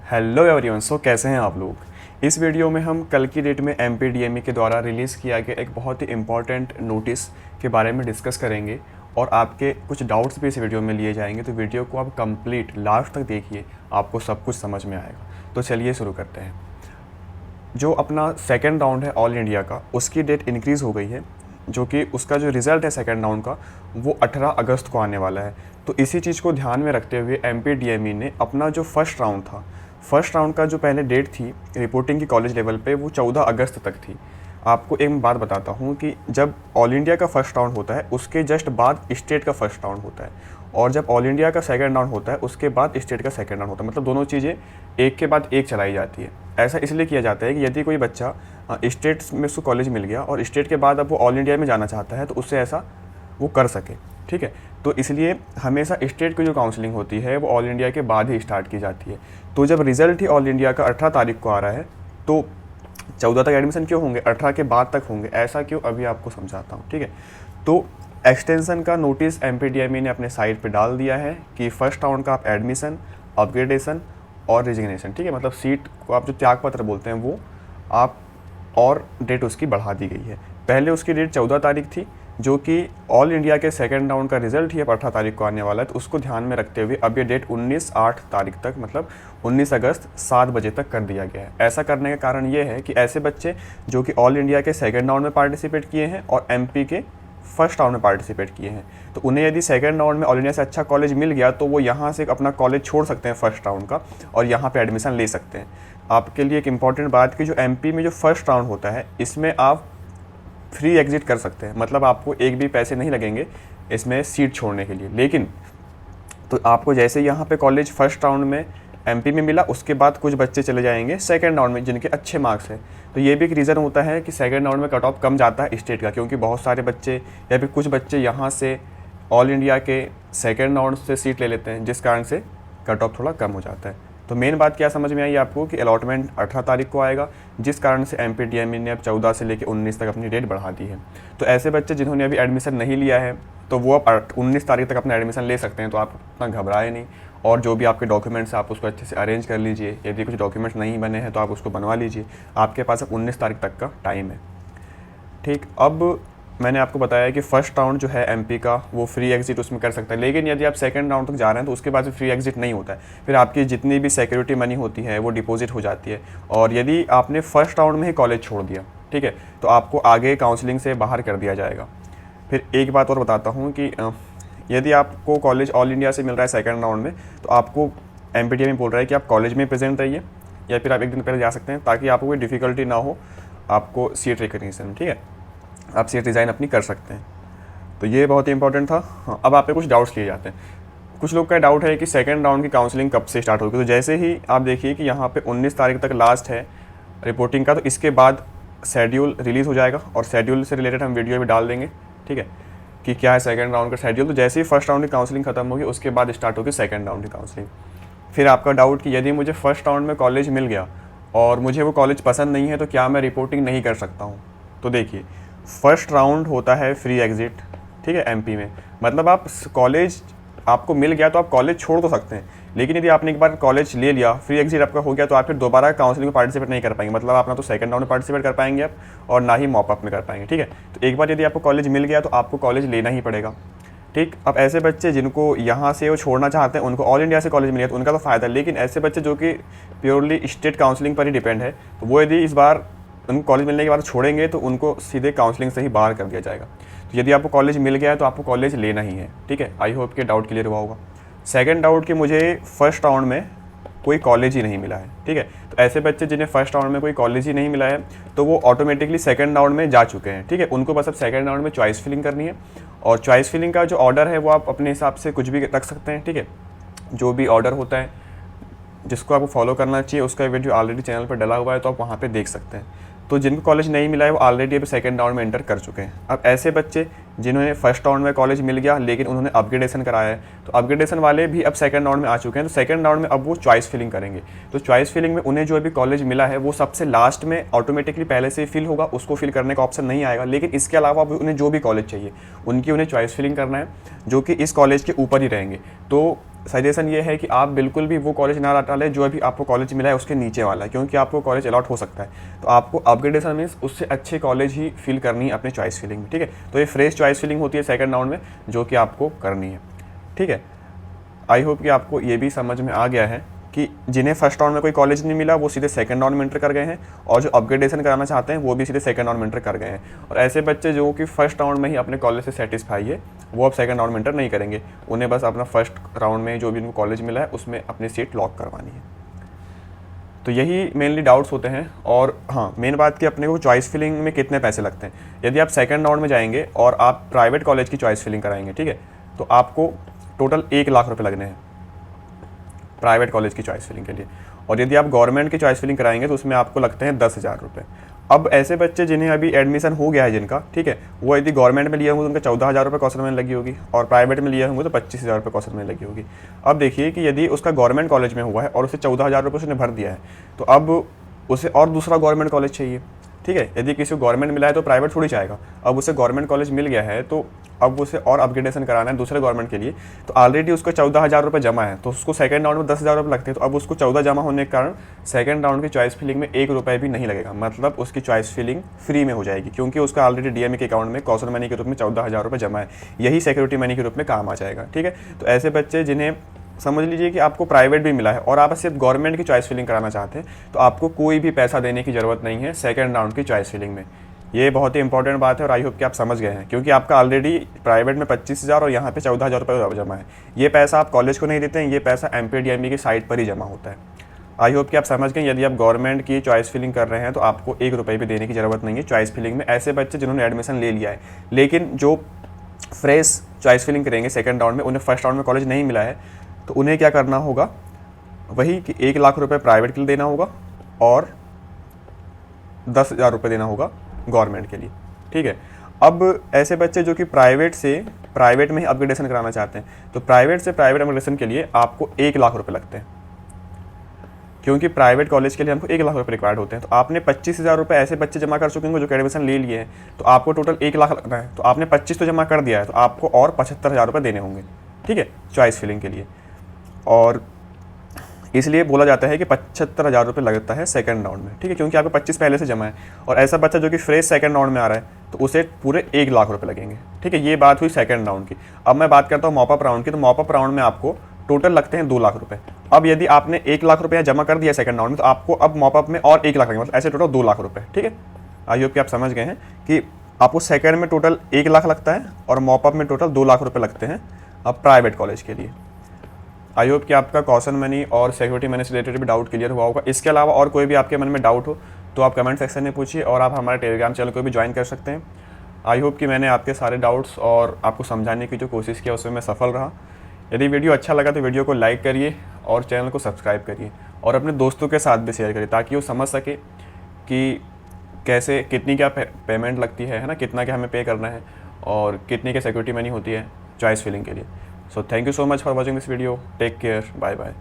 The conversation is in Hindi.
Hello everyone. सो कैसे हैं आप लोग। इस वीडियो में हम कल की डेट में MPDME के द्वारा रिलीज़ किया गया एक बहुत ही इम्पॉर्टेंट नोटिस के बारे में डिस्कस करेंगे और आपके कुछ डाउट्स भी इस वीडियो में लिए जाएंगे। तो वीडियो को आप कंप्लीट लास्ट तक देखिए, आपको सब कुछ समझ में आएगा। तो चलिए शुरू करते हैं। जो अपना सेकेंड राउंड है ऑल इंडिया का, उसकी डेट इंक्रीज़ हो गई है, जो कि उसका जो रिज़ल्ट है सेकेंड राउंड का वो 18 अगस्त को आने वाला है। तो इसी चीज़ को ध्यान में रखते हुए MPDME ने अपना जो फर्स्ट राउंड था, फर्स्ट राउंड का जो पहले डेट थी रिपोर्टिंग की कॉलेज लेवल पे, वो 14 अगस्त तक थी। आपको एक बात बताता हूँ कि जब ऑल इंडिया का फर्स्ट राउंड होता है उसके जस्ट बाद स्टेट का फर्स्ट राउंड होता है, और जब ऑल इंडिया का सेकंड राउंड होता है उसके बाद स्टेट का सेकंड राउंड होता है। मतलब दोनों चीज़ें एक के बाद एक चलाई जाती है। ऐसा इसलिए किया जाता है कि यदि कोई बच्चा स्टेट में उसको कॉलेज मिल गया और स्टेट के बाद अब वो ऑल इंडिया में जाना चाहता है तो उससे ऐसा वो कर सके, ठीक है। तो इसलिए हमेशा स्टेट की जो काउंसलिंग होती है वो ऑल इंडिया के बाद ही स्टार्ट की जाती है। तो जब रिज़ल्ट ही ऑल इंडिया का 18 तारीख को आ रहा है तो 14 तक एडमिशन क्यों होंगे, 18 के बाद तक होंगे, ऐसा क्यों, अभी आपको समझाता हूँ, ठीक है। तो एक्सटेंशन का नोटिस MPDME ने अपने साइट पे डाल दिया है कि फर्स्ट राउंड का आप एडमिशन, अपग्रेडेशन और रिजिग्नेशन, ठीक है, मतलब सीट को आप जो त्यागपत्र बोलते हैं वो आप, और डेट उसकी बढ़ा दी गई है। पहले उसकी डेट 14 तारीख थी, जो कि ऑल इंडिया के सेकंड राउंड का रिजल्ट ही अब 18 तारीख को आने वाला है। तो उसको ध्यान में रखते हुए अब ये डेट 19/8 तारीख तक, मतलब 19 अगस्त 7 बजे तक कर दिया गया है। ऐसा करने का कारण ये है कि ऐसे बच्चे जो कि ऑल इंडिया के सेकंड राउंड में पार्टिसिपेट किए हैं और MP के फर्स्ट राउंड में पार्टिसिपेट किए हैं, तो उन्हें यदि सेकंड राउंड में ऑल इंडिया से अच्छा कॉलेज मिल गया तो वो यहाँ से अपना कॉलेज छोड़ सकते हैं फर्स्ट राउंड का और यहाँ पे एडमिशन ले सकते हैं। आपके लिए एक इम्पॉर्टेंट बात कि जो MP में जो फर्स्ट राउंड होता है इसमें आप फ्री एग्जिट कर सकते हैं, मतलब आपको एक भी पैसे नहीं लगेंगे इसमें सीट छोड़ने के लिए। लेकिन तो आपको जैसे यहाँ पे कॉलेज फर्स्ट राउंड में MP में मिला, उसके बाद कुछ बच्चे चले जाएंगे सेकंड राउंड में जिनके अच्छे मार्क्स हैं। तो ये भी एक रीज़न होता है कि सेकंड राउंड में कट ऑफ कम जाता है स्टेट का, क्योंकि बहुत सारे बच्चे या फिर कुछ बच्चे यहाँ से ऑल इंडिया के सेकंड राउंड से सीट ले लेते हैं, जिस कारण से कट ऑफ थोड़ा कम हो जाता है। तो मेन बात क्या समझ में आई आपको कि अलॉटमेंट 18 तारीख को आएगा, जिस कारण से MPDME ने अब 14 से लेकर 19 तक अपनी डेट बढ़ा दी है। तो ऐसे बच्चे जिन्होंने अभी एडमिशन नहीं लिया है तो वो अब 19 तारीख तक अपना एडमिशन ले सकते हैं। तो आप उतना घबराए नहीं, और जो भी आपके डॉक्यूमेंट्स आप उसको अच्छे से अरेंज कर लीजिए। यदि कुछ डॉक्यूमेंट्स नहीं बने हैं तो आप उसको बनवा लीजिए, आपके पास अब 19 तारीख तक का टाइम है, ठीक। अब मैंने आपको बताया कि फर्स्ट राउंड जो है MP का वो फ्री एग्जिट उसमें कर सकता है, लेकिन यदि आप सेकंड राउंड तक जा रहे हैं तो उसके बाद फ्री एग्जिट नहीं होता है। फिर आपकी जितनी भी सिक्योरिटी मनी होती है वो डिपॉजिट हो जाती है, और यदि आपने फर्स्ट राउंड में ही कॉलेज छोड़ दिया, ठीक है, तो आपको आगे काउंसलिंग से बाहर कर दिया जाएगा। फिर एक बात और बताता हूँ कि यदि आपको कॉलेज ऑल इंडिया से मिल रहा है सेकेंड राउंड में तो आपको MPDME बोल रहा है कि आप कॉलेज में प्रेजेंट रहिए, या फिर आप एक दिन पहले जा सकते हैं ताकि आपको कोई डिफ़िकल्टी ना हो आपको सीट रिकग्निशन में, ठीक है, आप सीट रिज़ाइन अपनी कर सकते हैं। तो ये बहुत ही इंपॉर्टेंट था। हाँ, अब आप पे कुछ डाउट्स लिए जाते हैं। कुछ लोग का डाउट है कि सेकंड राउंड की काउंसलिंग कब से स्टार्ट होगी। तो जैसे ही आप देखिए कि यहाँ पे 19 तारीख तक लास्ट है रिपोर्टिंग का, तो इसके बाद शेड्यूल रिलीज़ हो जाएगा और शेड्यूल से रिलेटेड हम वीडियो भी डाल देंगे, ठीक है, कि क्या है सेकंड राउंड का शेड्यूल। तो जैसे ही फर्स्ट राउंड की काउंसलिंग खत्म होगी उसके बाद स्टार्ट होगी सेकंड राउंड की काउंसलिंग। फिर आपका डाउट कि यदि मुझे फर्स्ट राउंड में कॉलेज मिल गया और मुझे वो कॉलेज पसंद नहीं है तो क्या मैं रिपोर्टिंग नहीं कर सकता हूँ। तो देखिए, फर्स्ट राउंड होता है फ्री एग्जिट, ठीक है, MP में, मतलब आप कॉलेज आपको मिल गया तो आप कॉलेज छोड़ तो सकते हैं, लेकिन यदि आपने एक बार कॉलेज ले लिया, फ्री एग्जिट आपका हो गया, तो आप फिर दोबारा काउंसलिंग में पार्टिसिपेट नहीं कर पाएंगे। मतलब आप ना तो सेकंड राउंड में पार्टिसिपेट कर पाएंगे आप, और ना ही मॉप अप में कर पाएंगे, ठीक है। तो एक बार यदि आपको कॉलेज मिल गया तो आपको कॉलेज लेना ही पड़ेगा, ठीक। अब ऐसे बच्चे जिनको यहाँ से वो छोड़ना चाहते हैं उनको ऑल इंडिया से कॉलेज मिल गया तो उनका तो फ़ायदा है, लेकिन ऐसे बच्चे जो कि प्योरली स्टेट काउंसलिंग पर ही डिपेंड है, तो वो यदि इस बार उनको कॉलेज मिलने के बाद छोड़ेंगे तो उनको सीधे काउंसलिंग से ही बाहर कर दिया जाएगा। तो यदि आपको कॉलेज मिल गया है तो आपको कॉलेज लेना ही है, ठीक है। आई होप कि डाउट क्लियर हुआ होगा। सेकंड डाउट कि मुझे फर्स्ट राउंड में कोई कॉलेज ही नहीं मिला है, ठीक है। तो ऐसे बच्चे जिन्हें फर्स्ट राउंड में कोई कॉलेज ही नहीं मिला है तो वो ऑटोमेटिकली सेकंड राउंड में जा चुके हैं, ठीक है। उनको बस अब सेकंड राउंड में चॉइस फिलिंग करनी है, और चॉइस फिलिंग का जो ऑर्डर है वो आप अपने हिसाब से कुछ भी रख सकते हैं, ठीक है। जो भी ऑर्डर होता है जिसको आपको फॉलो करना चाहिए उसका वीडियो ऑलरेडी चैनल पर डला हुआ है, तो आप वहाँ पर देख सकते हैं। तो जिनको कॉलेज नहीं मिला है वो ऑलरेडी अभी सेकंड राउंड में एंटर कर चुके हैं। अब ऐसे बच्चे जिन्होंने फर्स्ट राउंड में कॉलेज मिल गया लेकिन उन्होंने अपग्रेडेशन कराया है, तो अपग्रेडेशन वाले भी अब सेकंड राउंड में आ चुके हैं। तो सेकंड राउंड में अब वो चॉइस फिलिंग करेंगे। तो चॉइस फिलिंग में उन्हें जो अभी कॉलेज मिला है वो सबसे लास्ट में ऑटोमेटिकली पहले से ही फिल होगा, उसको फिल करने का ऑप्शन नहीं आएगा। लेकिन इसके अलावा उन्हें जो भी कॉलेज चाहिए उनकी उन्हें चॉइस फिलिंग करना है, जो कि इस कॉलेज के ऊपर ही रहेंगे। तो सजेशन ये है कि आप बिल्कुल भी वो कॉलेज ना डालें जो अभी आपको कॉलेज मिला है उसके नीचे वाला है, क्योंकि आपको कॉलेज अलॉट हो सकता है। तो आपको अपग्रेडेशन मीन्स उससे अच्छे कॉलेज ही फिल करनी है अपने चॉइस फिलिंग में, ठीक है। तो ये फ्रेश चॉइस फिलिंग होती है सेकंड राउंड में, जो कि आपको करनी है, ठीक है। आई होप कि आपको ये भी समझ में आ गया है कि जिन्हें फर्स्ट राउंड में कोई कॉलेज नहीं मिला वो सीधे सेकंड राउंड में एंटर कर गए हैं, और जो अपग्रेडेशन कराना चाहते हैं वो भी सीधे सेकंड राउंड में एंटर कर गए हैं। और ऐसे बच्चे जो कि फर्स्ट राउंड में ही अपने कॉलेज से सेटिस्फाई है, वो अब सेकंड राउंड में एंटर नहीं करेंगे। उन्हें बस अपना फर्स्ट राउंड में जो भी उनको कॉलेज मिला है उसमें अपनी सीट लॉक करवानी है। तो यही मेनली डाउट्स होते हैं। और हाँ, मेन बात कि अपने को चॉइस फिलिंग में कितने पैसे लगते हैं। यदि आप सेकंड राउंड में जाएंगे और आप प्राइवेट कॉलेज की चॉइस फिलिंग कराएंगे, ठीक है, तो आपको टोटल 1 लाख रुपये लगने हैं प्राइवेट कॉलेज की चॉइस फिलिंग के लिए। और यदि आप गवर्नमेंट की चॉइस फिलिंग कराएंगे तो उसमें आपको लगते हैं 10,000 रुपये। अब ऐसे बच्चे जिन्हें अभी एडमिशन हो गया है जिनका, ठीक है, वो यदि गवर्नमेंट में लिए होंगे तो उनका 14,000 रुपये कौशल में लगी होगी, और प्राइवेट में लिए होंगे तो 25,000 रुपये कौशल में लगी होगी। अब देखिए कि यदि उसका गवर्नमेंट कॉलेज में हुआ है और उसे 14,000 रुपये उसने भर दिया है, तो अब उसे और दूसरा गवर्नमेंट कॉलेज चाहिए, ठीक है। यदि किसी को गवर्नमेंट मिला है तो प्राइवेट थोड़ी जाएगा। अब उसे गवर्नमेंट कॉलेज मिल गया है तो अब उसे और अपग्रेडेशन कराना है दूसरे गवर्नमेंट के लिए, तो ऑलरेडी उसको 14,000 रुपये जमा है, तो उसको सेकंड राउंड में 10,000 रुपये लगते हैं। तो अब उसको 14 जमा होने के कारण सेकंड राउंड की चॉइस फिलिंग में 1 रुपये भी नहीं लगेगा, मतलब उसकी चॉइस फिलिंग फ्री में हो जाएगी, क्योंकि उसका ऑलरेडी डीएमए के अकाउंट में कौशल मनी के रूप में 14,000 रुपये जमा है। यही सिक्योरिटी मनी के रूप में काम आ जाएगा, ठीक है। तो ऐसे बच्चे जिन्हें समझ लीजिए कि आपको प्राइवेट भी मिला है और आप सिर्फ गवर्नमेंट की चॉइस फिलिंग कराना चाहते हैं, तो आपको कोई भी पैसा देने की ज़रूरत नहीं है सेकंड राउंड की चॉइस फिलिंग में। ये बहुत ही इंपॉर्टेंट बात है और आई होप कि आप समझ गए हैं, क्योंकि आपका ऑलरेडी प्राइवेट में 25,000 और यहाँ पे 14,000 रुपये जमा है। ये पैसा आप कॉलेज को नहीं देते हैं, ये पैसा MPDME की साइट पर ही जमा होता है। आई होप कि आप समझ गए। यदि आप गवर्नमेंट की चॉइस फिलिंग कर रहे हैं तो आपको 1 रुपये भी देने की ज़रूरत नहीं है चॉइस फिलिंग में। ऐसे बच्चे जिन्होंने एडमिशन ले लिया है लेकिन जो फ्रेश चॉइस फिलिंग करेंगे सेकंड राउंड में, उन्हें फर्स्ट राउंड में कॉलेज नहीं मिला है, तो उन्हें क्या करना होगा, वही कि 1 लाख रुपये प्राइवेट के लिए देना होगा और 10,000 रुपये देना होगा गवर्नमेंट के लिए, ठीक है। अब ऐसे बच्चे जो कि प्राइवेट में ही अपग्रेडेशन कराना चाहते हैं, तो प्राइवेट से प्राइवेट अपग्रेडेशन के लिए आपको 1 लाख रुपये लगते हैं, क्योंकि प्राइवेट कॉलेज के लिए हमको 1 लाख रुपये रिक्वायर्ड होते हैं। तो आपने 25,000 रुपये ऐसे बच्चे जमा कर चुके हैं जो एडमिशन ले लिए हैं, तो आपको टोटल 1 लाख लगना है। तो आपने 25 तो जमा कर दिया है, तो आपको और 75,000 रुपये देने होंगे, ठीक है, चॉइस फिलिंग के लिए। और इसलिए बोला जाता है कि 75,000 रुपये लगता है सेकंड राउंड में, ठीक है, क्योंकि आपको 25 पहले से जमा है। और ऐसा बच्चा जो कि फ्रेश सेकंड राउंड में आ रहा है तो उसे पूरे 1 लाख रुपये लगेंगे, ठीक है। ये बात हुई सेकंड राउंड की। अब मैं बात करता हूँ मॉपअप राउंड की। तो मॉपअप राउंड में आपको टोटल लगते हैं 2 लाख रुपये। अब यदि आपने 1 लाख रुपये जमा कर दिया सेकंड राउंड में, तो आपको अब मॉपअप में और 1 लाख लगेंगे, मतलब ऐसे टोटल 2 लाख रुपये, ठीक है। आई होप कि आप समझ गए हैं कि आपको सेकंड में टोटल 1 लाख लगता है और मॉपअप में टोटल 2 लाख रुपये लगते हैं अब प्राइवेट कॉलेज के लिए। आई होप कि आपका कौशल मनी और सिक्योरिटी मनी से रिलेटेड भी डाउट क्लियर हुआ होगा। इसके अलावा और कोई भी आपके मन में डाउट हो तो आप कमेंट सेक्शन में पूछिए, और आप हमारे टेलीग्राम चैनल को भी ज्वाइन कर सकते हैं। आई होप कि मैंने आपके सारे डाउट्स और आपको समझाने की जो कोशिश किया उसमें मैं सफल रहा। यदि वीडियो अच्छा लगा तो वीडियो को लाइक करिए और चैनल को सब्सक्राइब करिए, और अपने दोस्तों के साथ भी शेयर करिए ताकि वो समझ सके कि कैसे कितनी क्या पेमेंट लगती है ना, कितना क्या हमें पे करना है और कितनी क्या सिक्योरिटी मनी होती है चॉइस फिलिंग के लिए। So thank you so much for watching this video. Take care, bye bye.